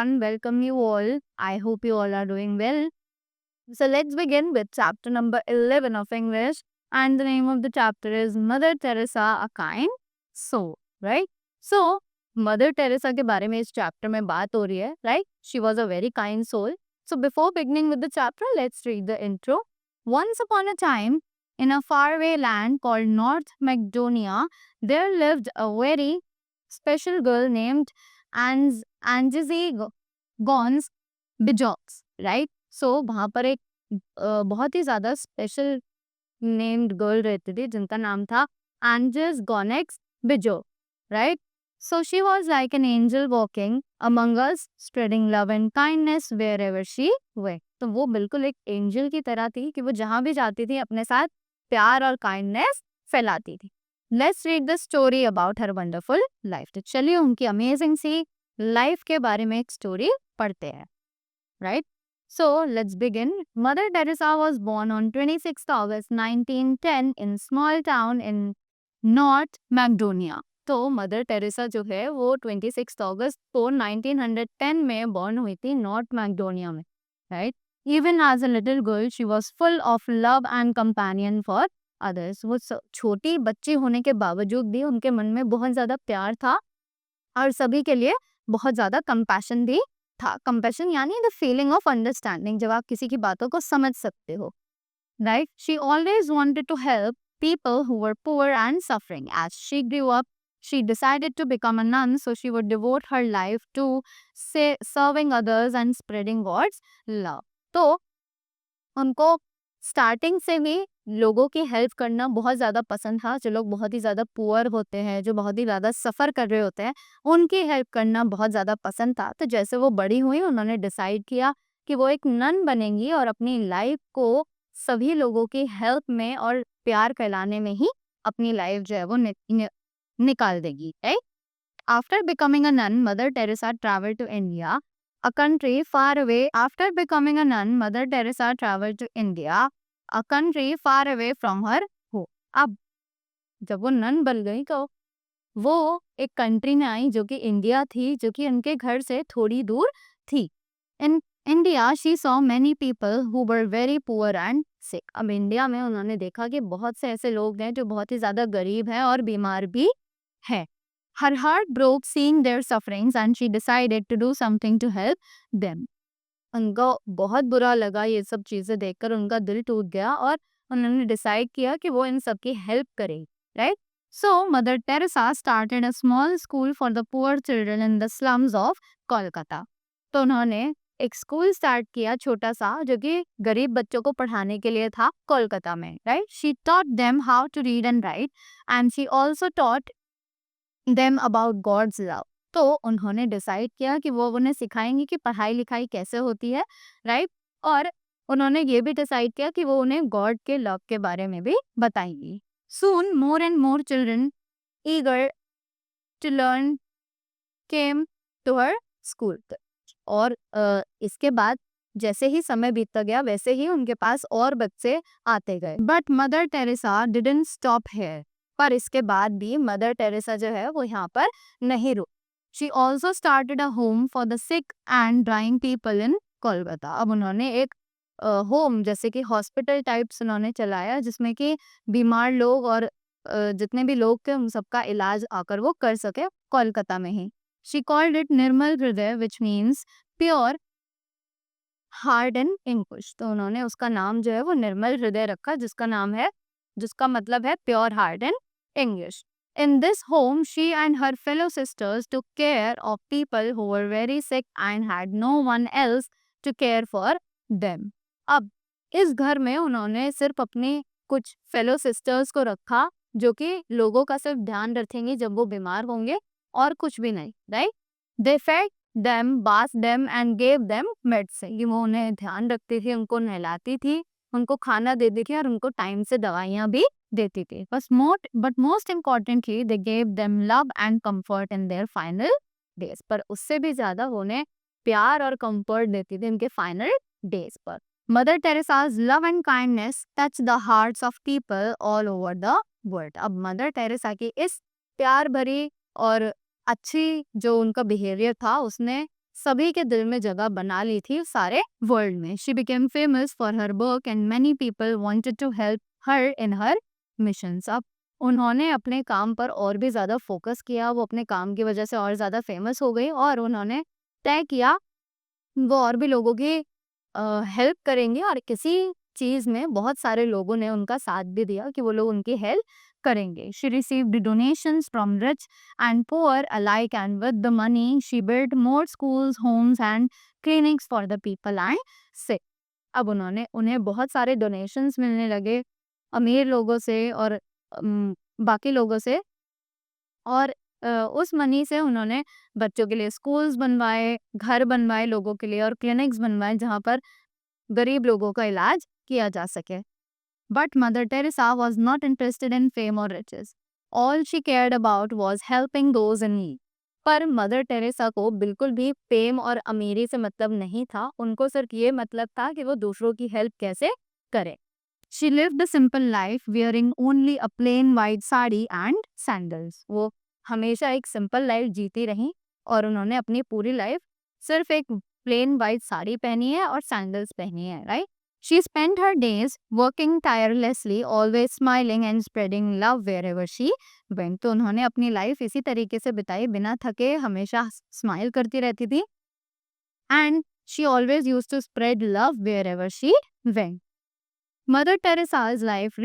everyone, welcome you all. I hope you all are doing well. So let's begin with chapter number 11 of English, and the name of the chapter is Mother Teresa, a Kind Soul, right? So Mother Teresa के बारे में इस chapter में बात हो रही है, right? She was a very kind soul. So before beginning with the chapter, let's read the intro. Once upon a time, in a faraway land called North Macedonia, there lived a very special girl named Anjisi Gons Bijox, right? So वहाँ पर एक बहुत ही ज़्यादा special named girl रहती थी जिनका नाम था एंजस गोनेक्स बिजो, right? So she was like an angel walking among us, spreading love and kindness wherever she went. तो वो बिल्कुल एक एंजल की तरह थी कि वो जहाँ भी जाती थी अपने साथ प्यार और काइंडनेस फैलाती थी. Let's read the story about her wonderful life. तो चलिए उनकी अमेजिंग सी लाइफ के बारे में एक स्टोरी पढ़ते हैं, right? So let's begin. Mother Teresa was born on 26th August 1910 in small town in North Macedonia. तो मदर टेरेसा जो है वो 26 अगस्त को 1910 में बॉर्न हुई थी नॉर्थ मैकडोनिया में, right? Even as a little girl she was full of love and companion for others. वो छोटी बच्ची होने के बावजूद भी उनके मन में बहुत ज़्यादा प्यार था और सभी के लिए बहुत ज़्यादा कंपैशन भी था. कंपैशन यानी द फीलिंग ऑफ अंडरस्टैंडिंग, जब आप किसी की बातों को समझ सकते हो, right? She always wanted to help people who were poor and suffering. As she grew up, she decided to become a nun, so she would devote her life to serving others and spreading God's love. तो उनको starting से भी लोगों की help करना बहुत ज़्यादा पसंद था. जो लोग बहुत ही ज़्यादा पुअर होते हैं, जो बहुत ही ज़्यादा सफ़र कर रहे होते हैं, उनकी हेल्प करना बहुत ज़्यादा पसंद था. तो जैसे वो बड़ी हुई उन्होंने डिसाइड किया कि वो एक नन बनेंगी और अपनी लाइफ को सभी लोगों की हेल्प में और प्यार फैलाने में ही अपनी लाइफ जो है वो निकाल देगी, right? After becoming a nun, Mother Teresa travel to India, a country far away. After becoming a nun, Mother Teresa traveled to India, a country far away from her home. अब जब वो none बन गई तो वो एक country में आई जो कि इंडिया थी, जो कि उनके घर से थोड़ी दूर थी. In India she saw many people who were very poor and sick. अब इंडिया में उन्होंने देखा कि बहुत से ऐसे लोग हैं जो बहुत ही ज़्यादा गरीब हैं और बीमार भी हैं. Her heart broke seeing their sufferings and she decided to do something to help them. उनको बहुत बुरा लगा ये सब चीज़ें देखकर, उनका दिल टूट गया और उन्होंने डिसाइड किया कि वो इन सब की हेल्प करें, right? So Mother Teresa started a small school for the poor children in the slums of Kolkata. तो उन्होंने एक स्कूल स्टार्ट किया छोटा सा जो कि गरीब बच्चों को पढ़ाने के लिए था कोलकाता में, right? She taught them how to read and write and she also taught them about God's love. तो उन्होंने डिसाइड किया कि वो उन्हें सिखाएंगे कि पढ़ाई लिखाई कैसे होती है, राइट? और उन्होंने ये भी डिसाइड किया कि वो उन्हें गॉड के लव के बारे में भी बताएंगी. Soon more and more children eager to learn came to her school. और इसके बाद जैसे ही समय बीतता गया वैसे ही उनके पास और बच्चे आते गए. But mother Teresa didn't stop here. पर इसके बाद भी मदर टेरेसा जो है वो यहाँ पर नहीं रुकी. She also started a home for the sick and dying people in Kolkata. अब उन्होंने एक होम जैसे कि हॉस्पिटल टाइप्स उन्होंने चलाया जिसमें कि बीमार लोग और जितने भी लोग थे उन सबका इलाज आकर वो कर सके कोलकाता में ही. शी कॉल्ड इट निर्मल हृदय which means pure heart in English. तो उन्होंने उसका नाम जो है वो निर्मल हृदय रखा जिसका मतलब है pure heart in English. In this home, she and her fellow sisters took care of people who were very sick and had no one else to care for them. अब इस घर में उन्होंने सिर्फ अपनी कुछ फेलो सिस्टर्स को रखा जो कि लोगों का सिर्फ ध्यान रखेंगी जब वो बीमार होंगे और कुछ भी नहीं, right? They fed them, bathed them and gave them medicine. वो उन्हें ध्यान रखती थी, उनको नहलाती थी, उनको खाना देती थी और उनको टाइम से दवाइयाँ भी देती थी. But most importantly they gave them love and comfort in their final days. पर उससे भी ज़्यादा उन्हें प्यार और कंफर्ट देती थी उनके फाइनल डेज पर. Mother Teresa's love and kindness touch the hearts of people all over the world. अब मदर टेरेसा की इस प्यार भरी और अच्छी जो उनका बिहेवियर था उसने सभी के दिल में जगह बना ली थी सारे वर्ल्ड में। She became famous for her work and many people wanted to help her in her missions. अब उन्होंने अपने काम पर और भी ज़्यादा फोकस किया, वो अपने काम की वजह से और ज़्यादा फेमस हो गई और उन्होंने तय किया वो और भी लोगों की हेल्प करेंगे, और किसी चीज़ में बहुत सारे लोगों ने उनका साथ भी दिया कि वो लोग उनकी हेल्प करेंगे। She received donations from rich and poor alike and with the money she built more schools, homes and clinics for the people and sick. अब उन्हें बहुत सारे डोनेशंस मिलने लगे अमीर लोगों से और बाकी लोगों से, और उस मनी से उन्होंने बच्चों के लिए स्कूल्स बनवाए, घर बनवाए लोगों के लिए, और क्लिनिक्स बनवाए जहाँ पर गरीब लोगों का इलाज किया जा सके। But mother Teresa was not interested in fame or riches. All she cared about was helping those in need. पर मदर टेरेसा को बिल्कुल भी फेम और अमीरी से मतलब नहीं था, उनको सिर्फ ये मतलब था कि वो दूसरों की हेल्प कैसे करे। She lived a simple life wearing only a plain white sari and sandals. वो हमेशा एक सिंपल लाइफ जीती रही और उन्होंने अपनी पूरी लाइफ सिर्फ एक प्लेन वाइट साड़ी पहनी है और सैंडल्स पहनी है, right? She spent her days working tirelessly, always smiling and spreading love wherever she went. तो उन्होंने अपनी लाइफ इसी तरीके से बिताई, बिना थके, हमेशा स्माइल करती रहती थी, and she always used to spread love wherever she went. Mother Teresa's life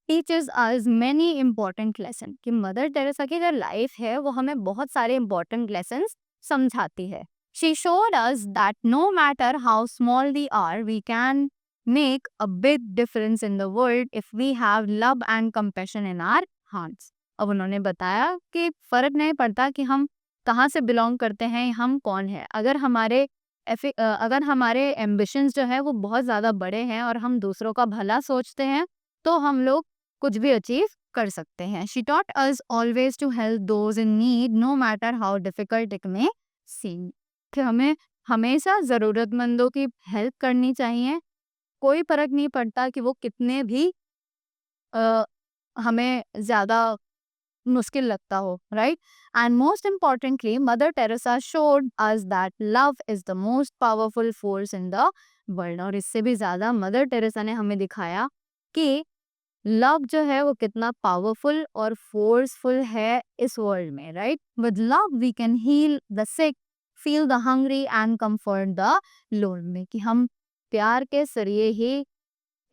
teaches us many important lessons. कि मदर टेरेसा की जो लाइफ है वो हमें बहुत सारे important lessons समझाती है. She showed us that no matter how small we are, we can make a big difference in the world if we have love and compassion in our hearts. अब उन्होंने बताया कि फर्क नहीं पड़ता कि हम कहाँ से बिलोंग करते हैं, हम कौन है, अगर हमारे एम्बिशंस जो है वो बहुत ज़्यादा बड़े हैं और हम दूसरों का भला सोचते हैं तो हम लोग कुछ भी अचीव कर सकते हैं। She taught us always to help those in need no matter how difficult it may seem. कि हमें हमेशा ज़रूरतमंदों की हेल्प करनी चाहिए, कोई फर्क नहीं पड़ता कि वो कितने भी अ, हमें ज़्यादा मुश्किल लगता हो, right? And most importantly mother Teresa showed us that love is the most powerful force in the world. और इससे भी ज्यादा मदर टेरेसा ने हमें दिखाया कि लव जो है वो कितना पावरफुल और फोर्सफुल है इस वर्ल्ड में, right? With love we can heal the sick, feel the hungry and comfort the lonely. कि हम प्यार के जरिए ही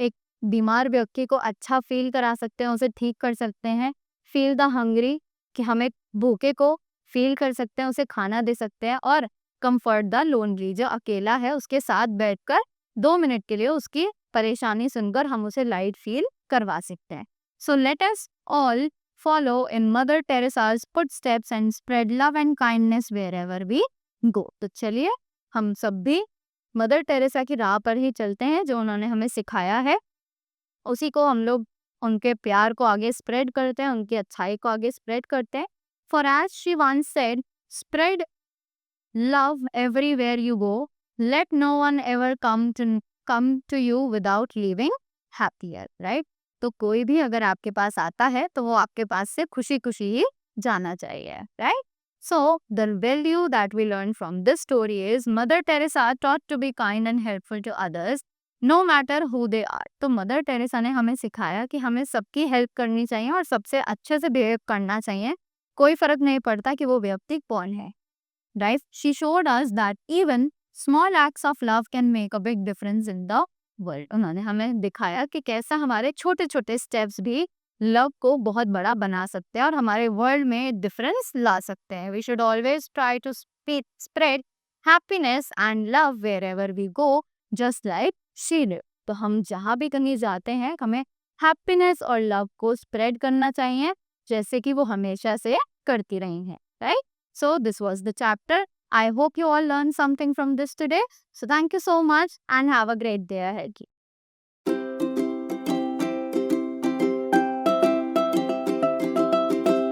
एक बीमार व्यक्ति को अच्छा फील करा सकते हैं, उसे ठीक कर सकते हैं। फील द हंग्री कि हम एक भूखे को फील कर सकते हैं, उसे खाना दे सकते हैं। और कंफर्ट द लोनली, जो अकेला है उसके साथ बैठकर 2 मिनट के लिए उसकी परेशानी सुनकर हम उसे लाइट फील करवा सकते हैं। So let us all follow in Mother Teresa's footsteps and spread love and kindness wherever we go. तो चलिए हम सब भी मदर टेरेसा की राह पर ही चलते हैं, जो उन्होंने हमें सिखाया है उसी को हम लोग उनके प्यार को आगे स्प्रेड करते हैं, उनकी अच्छाई को आगे स्प्रेड करते हैं। For as she once said, spread love everywhere you go, let no one ever come to you without living happier, right? तो कोई भी अगर आपके पास आता है तो वो आपके पास से खुशी खुशी ही जाना चाहिए, right? So, the value that we learn from this story is Mother Teresa taught to be kind and helpful to others, no matter who they are. तो मदर टेरेसा ने हमें सिखाया कि हमें सबकी हेल्प करनी चाहिए और सबसे अच्छे से बिहेव करना चाहिए, कोई फर्क नहीं पड़ता कि वो व्यक्ति कौन है, right? She showed us that even small acts of love can make a big difference in the world. उन्होंने हमें दिखाया कि कैसा हमारे छोटे छोटे स्टेप्स भी लव को बहुत बड़ा बना सकते हैं और हमारे वर्ल्ड में डिफरेंस ला सकते हैं। We should always try to spread happiness and love wherever we go, just like she did. तो हम जहाँ भी कहीं जाते हैं हमें हैप्पीनेस और लव को स्प्रेड करना चाहिए, जैसे कि वो हमेशा से करती रही हैं, right? So this was the chapter. I hope you all learned something from this today. So thank you so much and have a great day ahead.